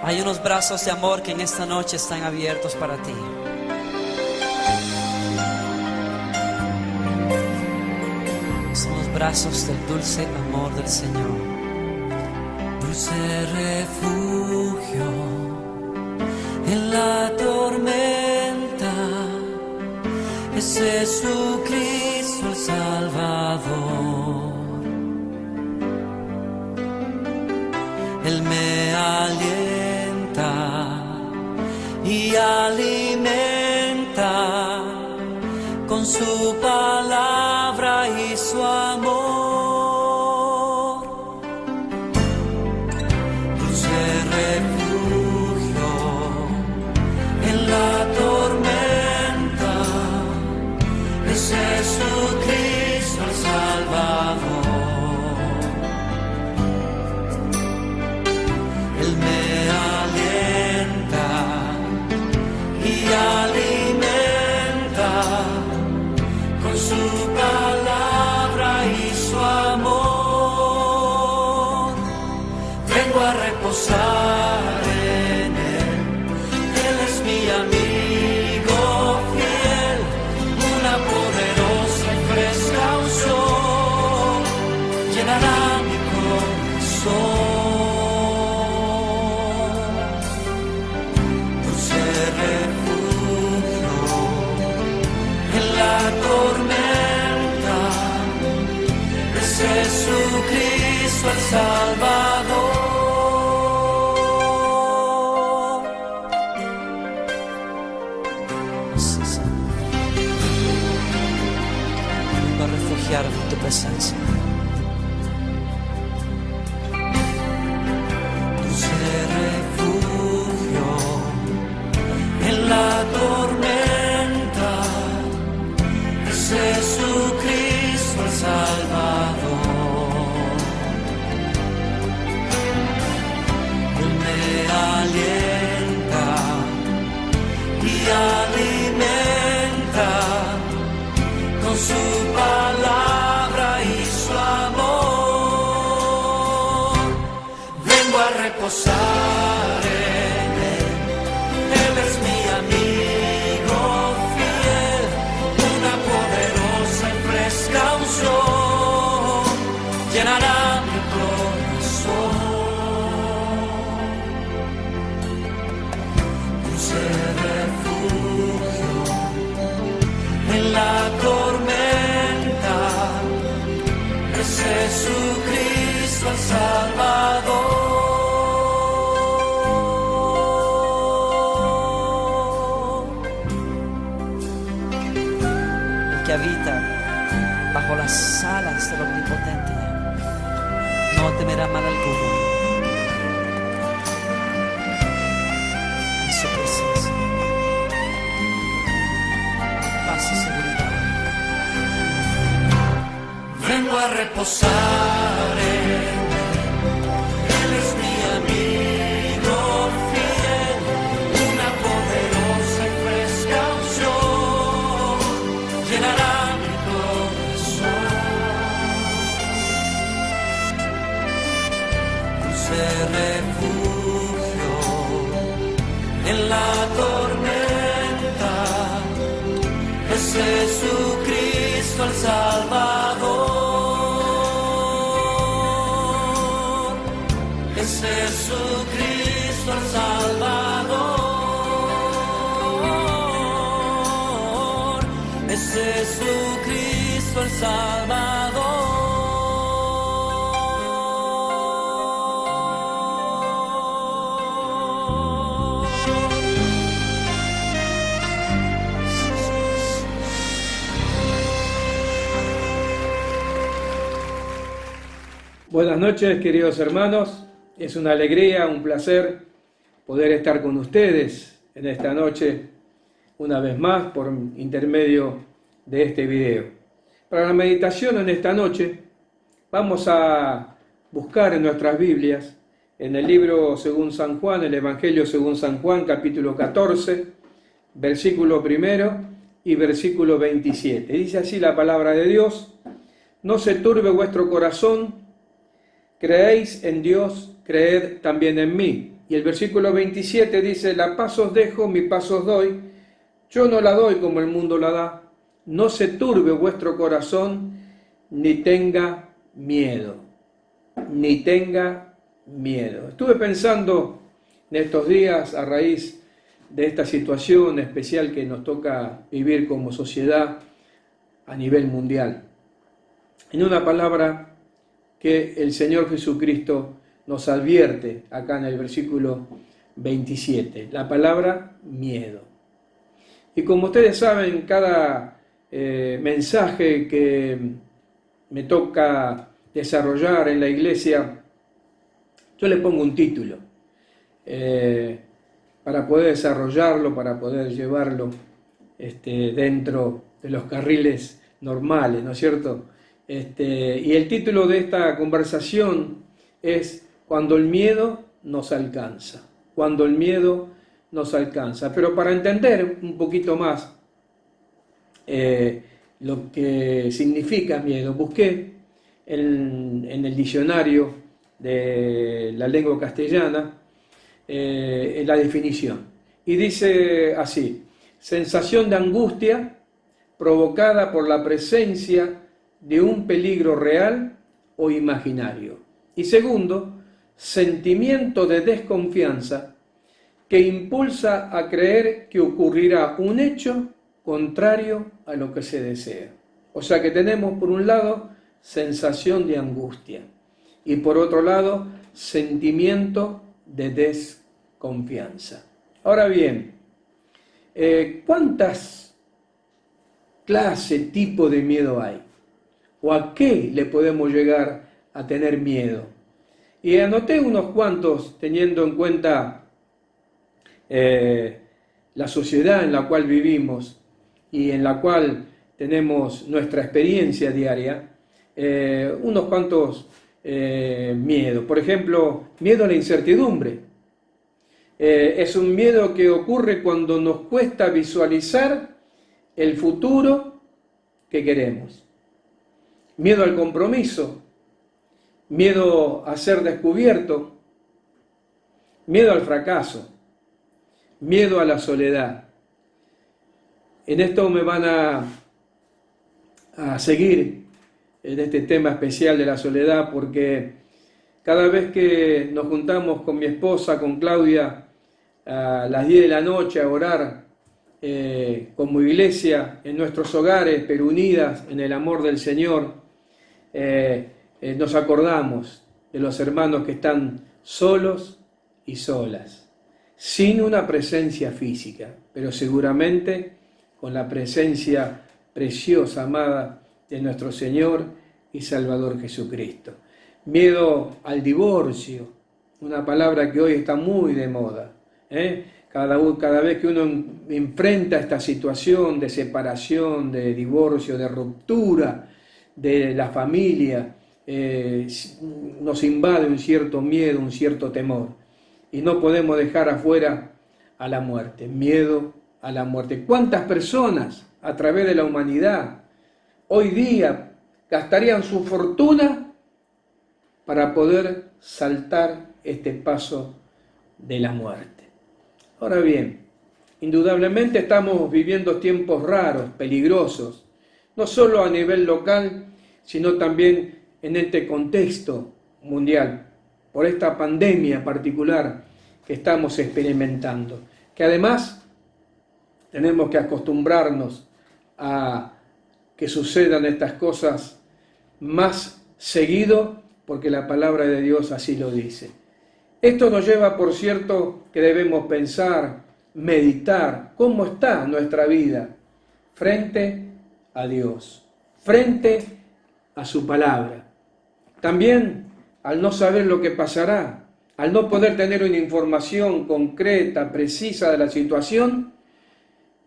Hay unos brazos de amor que en esta noche están abiertos para ti. Son los brazos del dulce amor del Señor. Dulce refugio en la tormenta es Jesucristo el Salvador. Él me alienta y alimenta con su palabra y su amor. Dulce refugio en la tormenta es Jesucristo el Salvador. Él me alienta y alimenta con su palabra y su amor. Vengo a reposar en Él. Él es mi amigo fiel, una poderosa y fresca unción llenará mi corazón. Jesucristo el Salvador. Sí, Señor. Vengo a refugiarme en tu presencia. Dulce refugio en la tormenta es Jesucristo el Salvador. Alienta y alimenta con su palabra y su amor. Vengo a reposar en Él. Él es mi amigo fiel, una poderosa y fresca unción llenará mi corazón. Refugio en la tormenta es Jesucristo el Salvador. El que habita bajo las alas del Omnipotente no temerá mal alguno. Vengo a reposar en Él es mi amigo fiel, una poderosa y fresca unción llenará mi corazón. Dulce refugio en la tormenta es Jesucristo el Salvador. Es Jesucristo el Salvador. Es Jesucristo el Salvador. Buenas noches, queridos hermanos. Es una alegría, un placer poder estar con ustedes en esta noche, una vez más, por intermedio de este video. Para la meditación en esta noche, vamos a buscar en nuestras Biblias, en el libro según San Juan, el Evangelio según San Juan, capítulo 14, versículo 1 y versículo 27. Dice así la palabra de Dios: no se turbe vuestro corazón, creéis en Dios, creed también en mí. Y el versículo 27 dice, la paz os dejo, mi paz os doy, yo no la doy como el mundo la da, no se turbe vuestro corazón, ni tenga miedo, ni tenga miedo. Estuve pensando en estos días a raíz de esta situación especial que nos toca vivir como sociedad a nivel mundial. En una palabra que el Señor Jesucristo nos advierte acá en el versículo 27, la palabra miedo. Y como ustedes saben, cada mensaje que me toca desarrollar en la iglesia, yo le pongo un título para poder desarrollarlo, para poder llevarlo dentro de los carriles normales, ¿no es cierto? Y el título de esta conversación es Cuando el miedo nos alcanza. Cuando el miedo nos alcanza. Pero para entender un poquito más lo que significa miedo, busqué en el diccionario de la lengua castellana la definición. Y dice así, sensación de angustia provocada por la presencia de un peligro real o imaginario. Y segundo, sentimiento de desconfianza que impulsa a creer que ocurrirá un hecho contrario a lo que se desea. O sea que tenemos por un lado sensación de angustia y por otro lado sentimiento de desconfianza. Ahora bien, ¿cuántas clases, tipo de miedo hay? ¿O a qué le podemos llegar a tener miedo? Y anoté unos cuantos teniendo en cuenta la sociedad en la cual vivimos y en la cual tenemos nuestra experiencia diaria, unos cuantos miedos. Por ejemplo, miedo a la incertidumbre. Es un miedo que ocurre cuando nos cuesta visualizar el futuro que queremos. Miedo al compromiso, miedo a ser descubierto, miedo al fracaso, miedo a la soledad. En esto me van a seguir en este tema especial de la soledad, porque cada vez que nos juntamos con mi esposa, con Claudia, a las 10 de la noche a orar como iglesia en nuestros hogares, pero unidas en el amor del Señor, nos acordamos de los hermanos que están solos y solas, sin una presencia física, pero seguramente con la presencia preciosa, amada de nuestro Señor y Salvador Jesucristo. Miedo al divorcio, una palabra que hoy está muy de moda. Cada vez que uno enfrenta esta situación de separación, de divorcio, de ruptura de la familia, nos invade un cierto miedo, un cierto temor. Y no podemos dejar afuera a la muerte, miedo a la muerte. ¿Cuántas personas a través de la humanidad hoy día gastarían su fortuna para poder saltar este paso de la muerte? Ahora bien, indudablemente estamos viviendo tiempos raros, peligrosos, no solo a nivel local, sino también en este contexto mundial, por esta pandemia particular que estamos experimentando, que además tenemos que acostumbrarnos a que sucedan estas cosas más seguido, porque la palabra de Dios así lo dice. Esto nos lleva, por cierto, que debemos pensar, meditar cómo está nuestra vida frente a Dios, frente a su palabra. También, al no saber lo que pasará, al no poder tener una información concreta, precisa de la situación,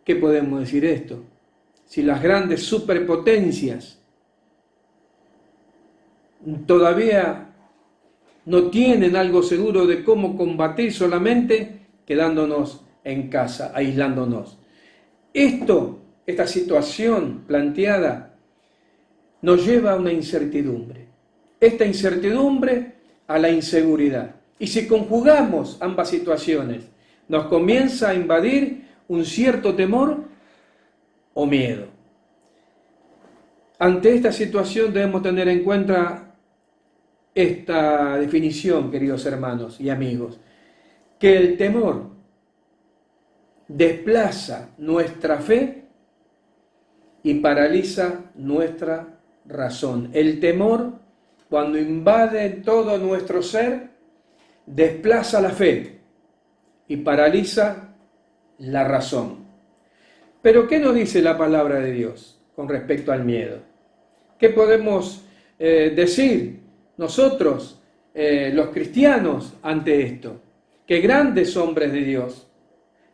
¿qué podemos decir esto? Si las grandes superpotencias todavía no tienen algo seguro de cómo combatir, solamente quedándonos en casa, aislándonos. Esta situación planteada nos lleva a una incertidumbre. Esta incertidumbre a la inseguridad. Y si conjugamos ambas situaciones, nos comienza a invadir un cierto temor o miedo. Ante esta situación debemos tener en cuenta esta definición, queridos hermanos y amigos, que el temor desplaza nuestra fe y paraliza nuestra razón. El temor, cuando invade todo nuestro ser, desplaza la fe y paraliza la razón. Pero ¿qué nos dice la palabra de Dios con respecto al miedo? ¿Qué podemos decir nosotros, los cristianos, ante esto? Que grandes hombres de Dios,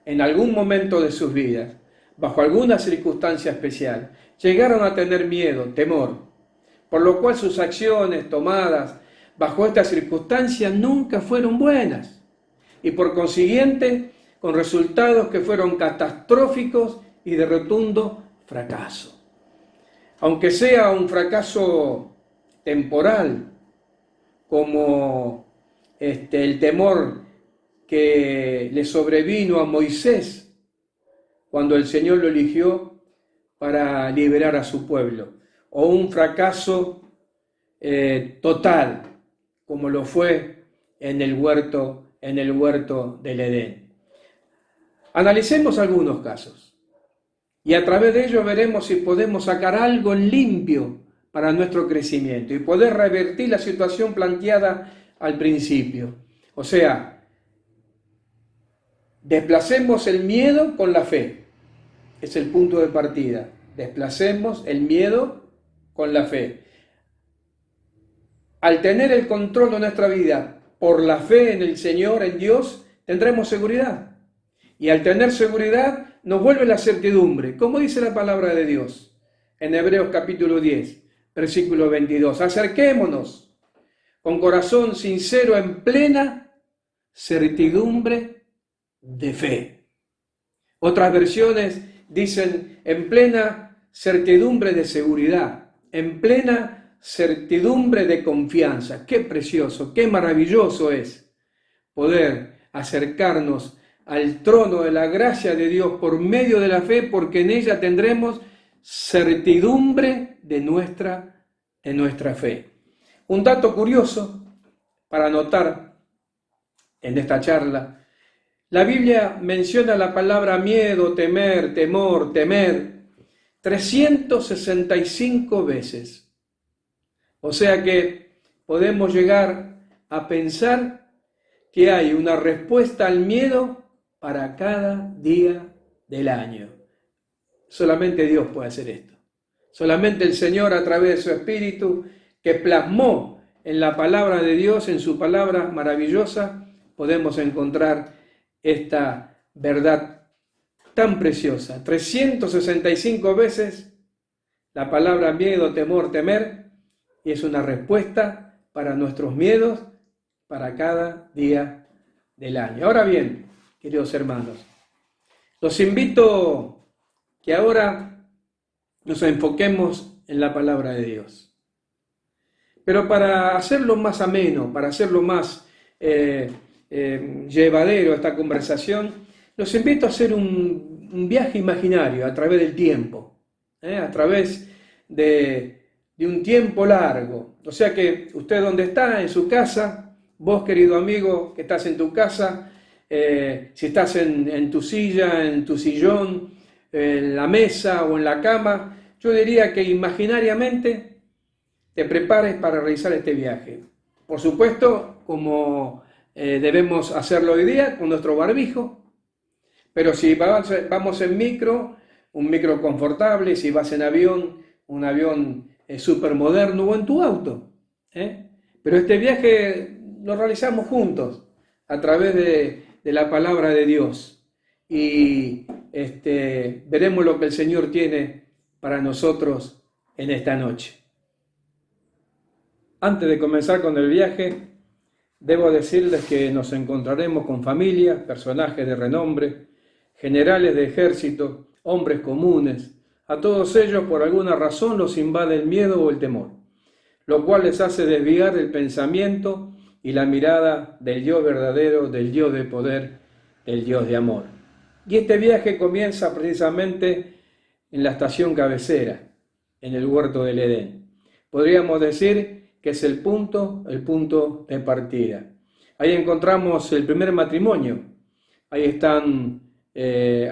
en algún momento de sus vidas, bajo alguna circunstancia especial, llegaron a tener miedo, temor, por lo cual sus acciones tomadas bajo esta circunstancia nunca fueron buenas, y por consiguiente, con resultados que fueron catastróficos y de rotundo fracaso. Aunque sea un fracaso temporal, como el temor que le sobrevino a Moisés cuando el Señor lo eligió para liberar a su pueblo, o un fracaso total, como lo fue en el huerto del Edén. Analicemos algunos casos y a través de ellos veremos si podemos sacar algo limpio para nuestro crecimiento y poder revertir la situación planteada al principio. O sea, desplacemos el miedo con la fe. Es el punto de partida. Desplacemos el miedo con la fe. Al tener el control de nuestra vida por la fe en el Señor, en Dios, tendremos seguridad. Y al tener seguridad, nos vuelve la certidumbre. Como dice la palabra de Dios en Hebreos capítulo 10, versículo 22. Acerquémonos con corazón sincero en plena certidumbre de fe. Otras versiones dicen en plena certidumbre de seguridad, en plena certidumbre de confianza. Qué precioso, qué maravilloso es poder acercarnos al trono de la gracia de Dios por medio de la fe, porque en ella tendremos certidumbre de nuestra fe. Un dato curioso para notar en esta charla: la Biblia menciona la palabra miedo, temer, temor, temer 365 veces. O sea que podemos llegar a pensar que hay una respuesta al miedo para cada día del año. Solamente Dios puede hacer esto. Solamente el Señor, a través de su Espíritu, que plasmó en la palabra de Dios, en su palabra maravillosa, podemos encontrar esta verdad tan preciosa. 365 veces la palabra miedo, temor, temer, y es una respuesta para nuestros miedos para cada día del año. Ahora bien, queridos hermanos, los invito que ahora nos enfoquemos en la palabra de Dios. Pero para hacerlo más ameno, para hacerlo más llevadero esta conversación, los invito a hacer un viaje imaginario a través del tiempo, a través de un tiempo largo. O sea que usted donde está, en su casa, vos querido amigo que estás en tu casa, si estás en tu silla, en tu sillón, en la mesa o en la cama, yo diría que imaginariamente te prepares para realizar este viaje. Por supuesto, como debemos hacerlo hoy día, con nuestro barbijo, pero si vamos en micro, un micro confortable, si vas en avión, un avión súper moderno, o en tu auto. Pero este viaje lo realizamos juntos, a través de la palabra de Dios, y veremos lo que el Señor tiene para nosotros en esta noche. Antes de comenzar con el viaje, debo decirles que nos encontraremos con familias, personajes de renombre, generales de ejército, hombres comunes. A todos ellos, por alguna razón, los invade el miedo o el temor, lo cual les hace desviar el pensamiento y la mirada del Dios verdadero, del Dios de poder, del Dios de amor. Y este viaje comienza precisamente en la estación cabecera, en el huerto del Edén. Podríamos decir que es el punto de partida. Ahí encontramos el primer matrimonio. Ahí están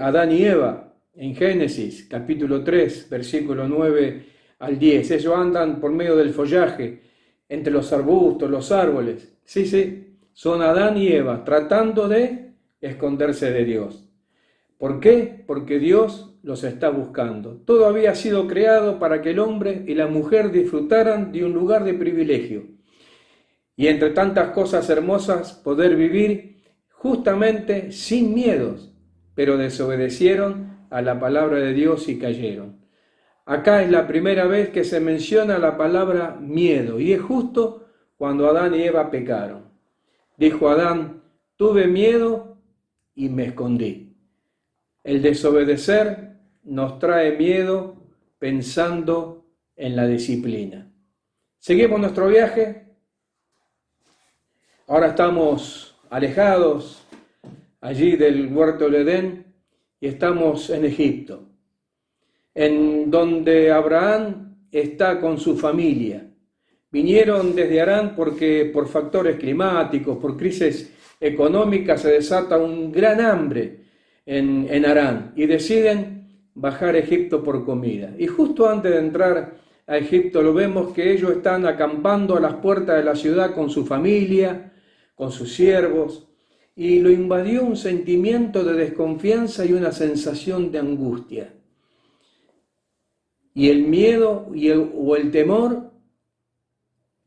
Adán y Eva en Génesis, capítulo 3, versículo 9 al 10. Ellos andan por medio del follaje, entre los arbustos, los árboles. Sí, son Adán y Eva tratando de esconderse de Dios. ¿Por qué? Porque Dios los está buscando. Todo había sido creado para que el hombre y la mujer disfrutaran de un lugar de privilegio. Y entre tantas cosas hermosas, poder vivir justamente sin miedos, pero desobedecieron a la palabra de Dios y cayeron. Acá es la primera vez que se menciona la palabra miedo, y es justo cuando Adán y Eva pecaron. Dijo Adán: tuve miedo y me escondí. El desobedecer nos trae miedo pensando en la disciplina. Seguimos nuestro viaje. Ahora estamos alejados allí del huerto del Edén y estamos en Egipto, en donde Abraham está con su familia. Vinieron desde Harán porque por factores climáticos, por crisis económicas, se desata un gran hambre en Harán y deciden bajar a Egipto por comida. Y justo antes de entrar a Egipto lo vemos que ellos están acampando a las puertas de la ciudad con su familia, con sus siervos, y lo invadió un sentimiento de desconfianza y una sensación de angustia. Y el miedo o el temor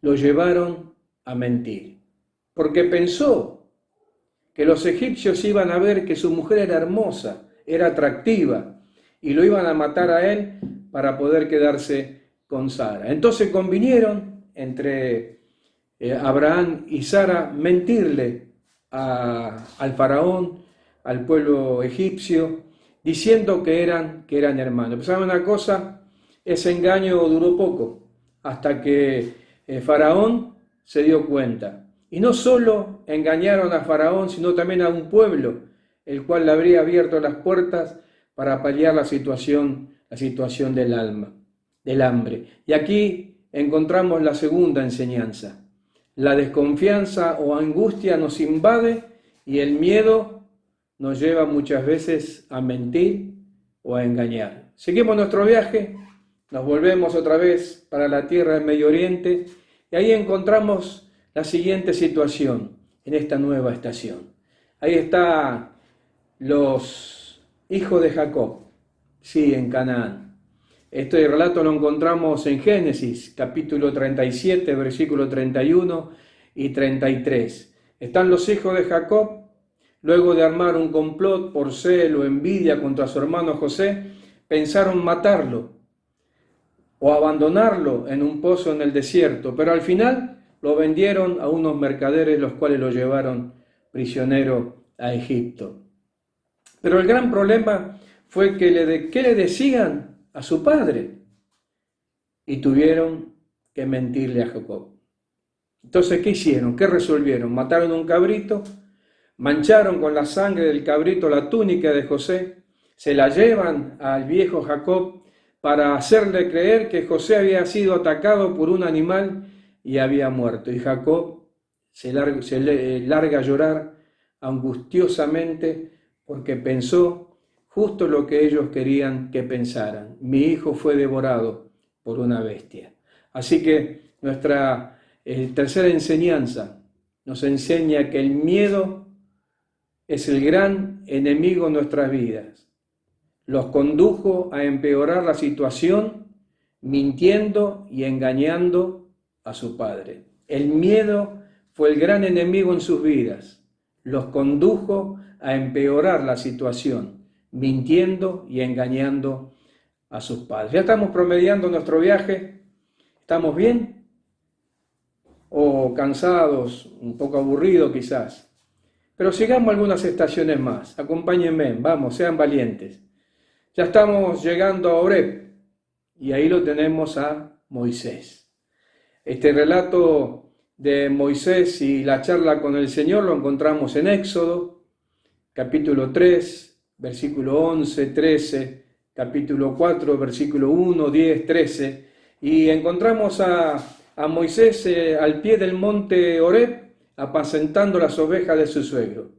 lo llevaron a mentir, porque pensó que los egipcios iban a ver que su mujer era hermosa, era atractiva, y lo iban a matar a él para poder quedarse con Sara. Entonces convinieron entre Abraham y Sara mentirle al faraón, al pueblo egipcio, diciendo que eran hermanos. Pero ¿saben una cosa? Ese engaño duró poco, hasta que Faraón se dio cuenta. Y no solo engañaron a Faraón, sino también a un pueblo, el cual le habría abierto las puertas para paliar la situación del hambre. Y aquí encontramos la segunda enseñanza. La desconfianza o angustia nos invade y el miedo nos lleva muchas veces a mentir o a engañar. Seguimos nuestro viaje, nos volvemos otra vez para la tierra del Medio Oriente y ahí encontramos la siguiente situación en esta nueva estación. Ahí están los hijos de Jacob, sí, en Canaán. Este relato lo encontramos en Génesis, capítulo 37, versículos 31 y 33. Están los hijos de Jacob, luego de armar un complot por celo o envidia contra su hermano José, pensaron matarlo o abandonarlo en un pozo en el desierto, pero al final lo vendieron a unos mercaderes, los cuales lo llevaron prisionero a Egipto. Pero el gran problema fue que ¿qué le decían a su padre? Y tuvieron que mentirle a Jacob. Entonces, ¿qué hicieron? ¿Qué resolvieron? Mataron un cabrito, mancharon con la sangre del cabrito la túnica de José, se la llevan al viejo Jacob para hacerle creer que José había sido atacado por un animal y había muerto. Y Jacob se larga a llorar angustiosamente porque pensó justo lo que ellos querían que pensaran. Mi hijo fue devorado por una bestia. Así que nuestra tercera enseñanza nos enseña que el miedo es el gran enemigo en nuestras vidas. Los condujo a empeorar la situación mintiendo y engañando a su padre. El miedo fue el gran enemigo en sus vidas. Los condujo a empeorar la situación, mintiendo y engañando a sus padres. Ya estamos promediando nuestro viaje. ¿Estamos bien? ¿O cansados, un poco aburridos quizás? Pero sigamos algunas estaciones más. Acompáñenme, vamos, sean valientes. Ya estamos llegando a Horeb y ahí lo tenemos a Moisés. Este relato de Moisés y la charla con el Señor lo encontramos en Éxodo, capítulo 3, versículo 11, 13, capítulo 4, versículo 1, 10, 13, y encontramos a Moisés al pie del monte Horeb, apacentando las ovejas de su suegro.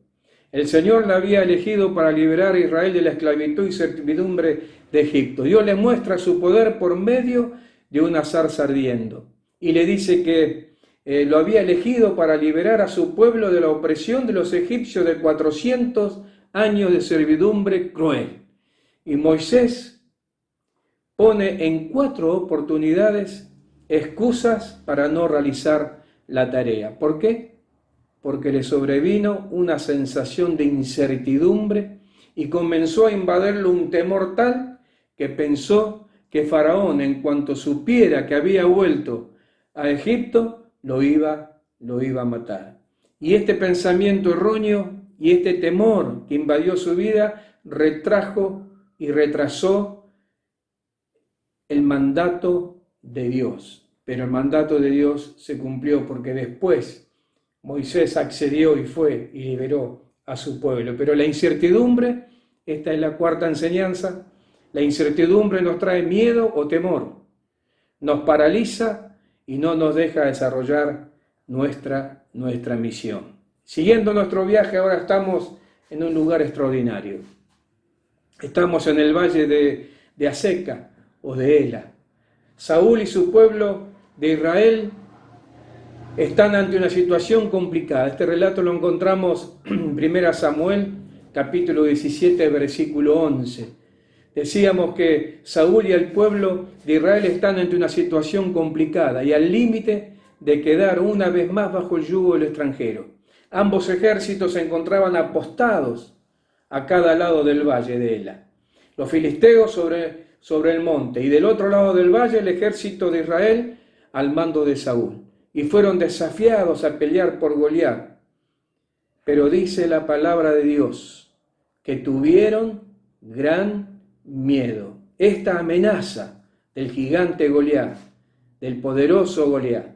El Señor le había elegido para liberar a Israel de la esclavitud y servidumbre de Egipto. Dios le muestra su poder por medio de una zarza ardiendo y le dice que lo había elegido para liberar a su pueblo de la opresión de los egipcios de 400 años de servidumbre cruel. Y Moisés pone en 4 oportunidades excusas para no realizar la tarea. ¿Por qué? Porque le sobrevino una sensación de incertidumbre y comenzó a invadirlo un temor tal que pensó que Faraón, en cuanto supiera que había vuelto a Egipto, lo iba a matar. Y este pensamiento erróneo y este temor que invadió su vida retrajo y retrasó el mandato de Dios. Pero el mandato de Dios se cumplió porque después Moisés accedió y fue y liberó a su pueblo. Pero la incertidumbre, esta es la 4ª enseñanza, la incertidumbre nos trae miedo o temor, nos paraliza y no nos deja desarrollar nuestra misión. Siguiendo nuestro viaje, ahora estamos en un lugar extraordinario. Estamos en el valle de Azeca o de Ela. Saúl y su pueblo de Israel están ante una situación complicada. Este relato lo encontramos en 1 Samuel, capítulo 17, versículo 11. Decíamos que Saúl y el pueblo de Israel están ante una situación complicada y al límite de quedar una vez más bajo el yugo del extranjero. Ambos ejércitos se encontraban apostados a cada lado del valle de Ela. Los filisteos sobre el monte y del otro lado del valle el ejército de Israel al mando de Saúl. Y fueron desafiados a pelear por Goliat. Pero dice la palabra de Dios que tuvieron gran miedo. Esta amenaza del gigante Goliat, del poderoso Goliat,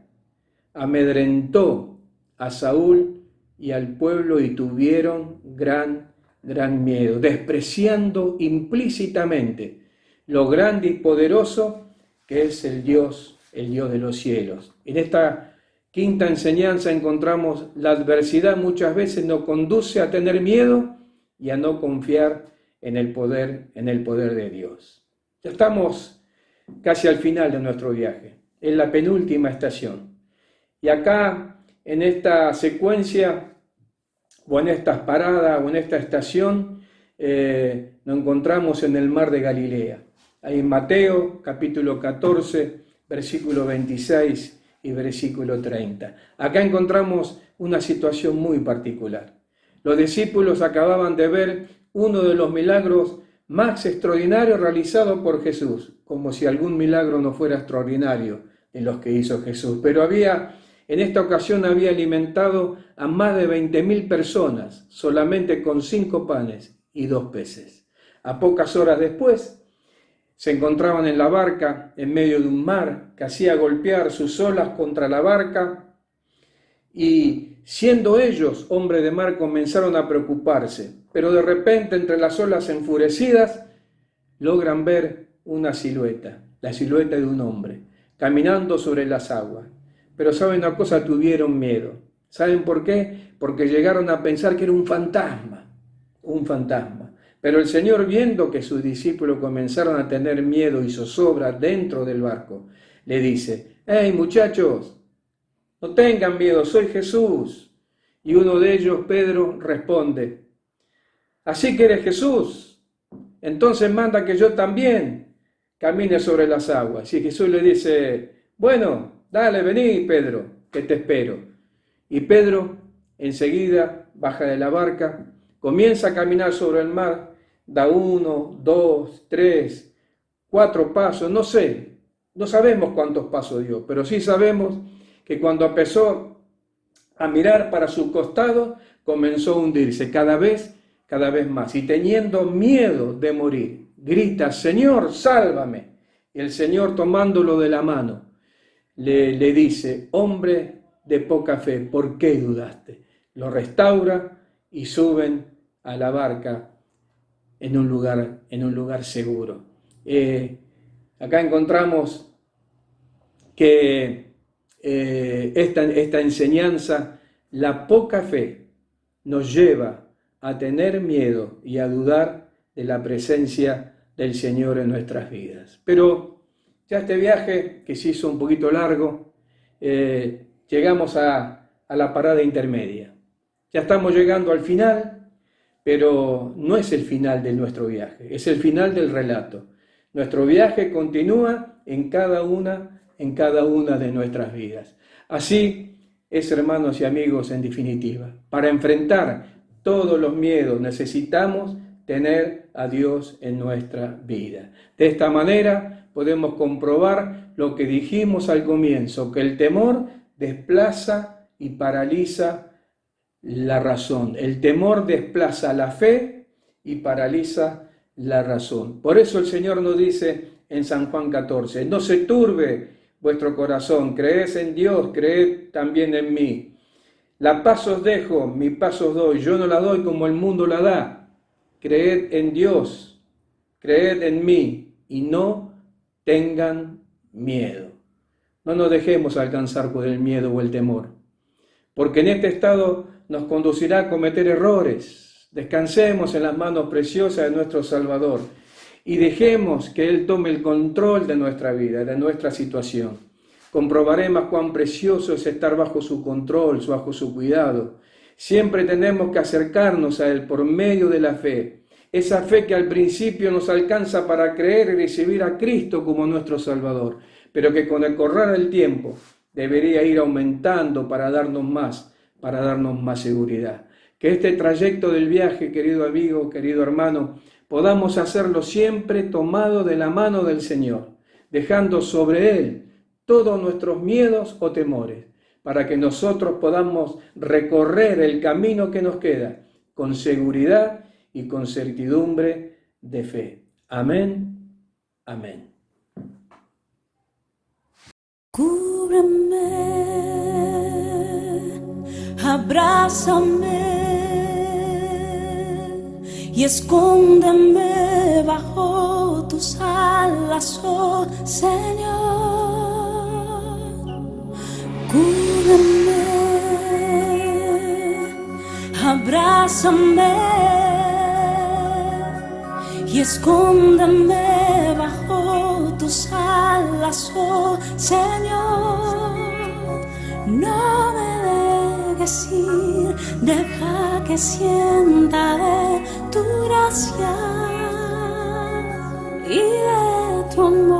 amedrentó a Saúl y al pueblo y tuvieron gran miedo, despreciando implícitamente lo grande y poderoso que es el Dios de los cielos. En esta 5ª enseñanza encontramos la adversidad muchas veces nos conduce a tener miedo y a no confiar en el poder de Dios. Ya estamos casi al final de nuestro viaje, en la penúltima estación. Y acá, en esta secuencia, o en estas paradas, o en esta estación, nos encontramos en el mar de Galilea. Ahí en Mateo, capítulo 14, versículo 26 y versículo 30. Acá encontramos una situación muy particular. Los discípulos acababan de ver uno de los milagros más extraordinarios realizados por Jesús, como si algún milagro no fuera extraordinario en los que hizo Jesús. Pero en esta ocasión había alimentado a más de 20.000 personas, solamente con 5 panes y 2 peces. A pocas horas después, se encontraban en la barca en medio de un mar que hacía golpear sus olas contra la barca y siendo ellos hombres de mar comenzaron a preocuparse, pero de repente entre las olas enfurecidas logran ver una silueta, la silueta de un hombre caminando sobre las aguas. Pero ¿saben una cosa? Tuvieron miedo. ¿Saben por qué? Porque llegaron a pensar que era un fantasma. Pero el Señor, viendo que sus discípulos comenzaron a tener miedo y zozobra dentro del barco, le dice: ¡Hey, muchachos! No tengan miedo, soy Jesús. Y uno de ellos, Pedro, responde: ¿así que eres Jesús? Entonces manda que yo también camine sobre las aguas. Y Jesús le dice: bueno, dale, vení, Pedro, que te espero. Y Pedro enseguida baja de la barca, comienza a caminar sobre el mar, da 1, 2, 3, 4 pasos, no sabemos cuántos pasos dio, pero sí sabemos que cuando empezó a mirar para su costado, comenzó a hundirse cada vez más, y teniendo miedo de morir, grita: Señor, sálvame. Y el Señor, tomándolo de la mano, le dice: hombre de poca fe, ¿por qué dudaste? Lo restaura y suben a la barca en un lugar seguro. Acá encontramos que esta enseñanza, la poca fe, nos lleva a tener miedo y a dudar de la presencia del Señor en nuestras vidas. Pero ya este viaje, que se hizo un poquito largo, llegamos a la parada intermedia. Ya estamos llegando al final, pero no es el final de nuestro viaje, es el final del relato. Nuestro viaje continúa en cada una de nuestras vidas. Así es, hermanos y amigos, en definitiva. Para enfrentar todos los miedos necesitamos tener a Dios en nuestra vida. De esta manera podemos comprobar lo que dijimos al comienzo, que el temor desplaza y paraliza la razón. El temor desplaza la fe y paraliza la razón. Por eso el Señor nos dice en San Juan 14, no se turbe vuestro corazón, creed en Dios, creed también en mí. La paz os dejo, mi paz os doy, yo no la doy como el mundo la da. Creed en Dios, creed en mí y no tengan miedo. No nos dejemos alcanzar por el miedo o el temor, porque en este estado nos conducirá a cometer errores. Descansemos en las manos preciosas de nuestro Salvador y dejemos que Él tome el control de nuestra vida, de nuestra situación. Comprobaremos cuán precioso es estar bajo su control, bajo su cuidado. Siempre tenemos que acercarnos a Él por medio de la fe. Esa fe que al principio nos alcanza para creer y recibir a Cristo como nuestro Salvador, pero que con el correr del tiempo debería ir aumentando para darnos más seguridad. Que este trayecto del viaje, querido amigo, querido hermano, podamos hacerlo siempre tomado de la mano del Señor, dejando sobre Él todos nuestros miedos o temores, para que nosotros podamos recorrer el camino que nos queda con seguridad y con certidumbre de fe. Amén. Amén. Cúbreme, abrázame y escóndeme bajo tus alas, oh Señor. Cúbreme, abrázame y escóndeme bajo tus alas, oh Señor. No me dejes ir, deja que sienta de tu gracia y de tu amor.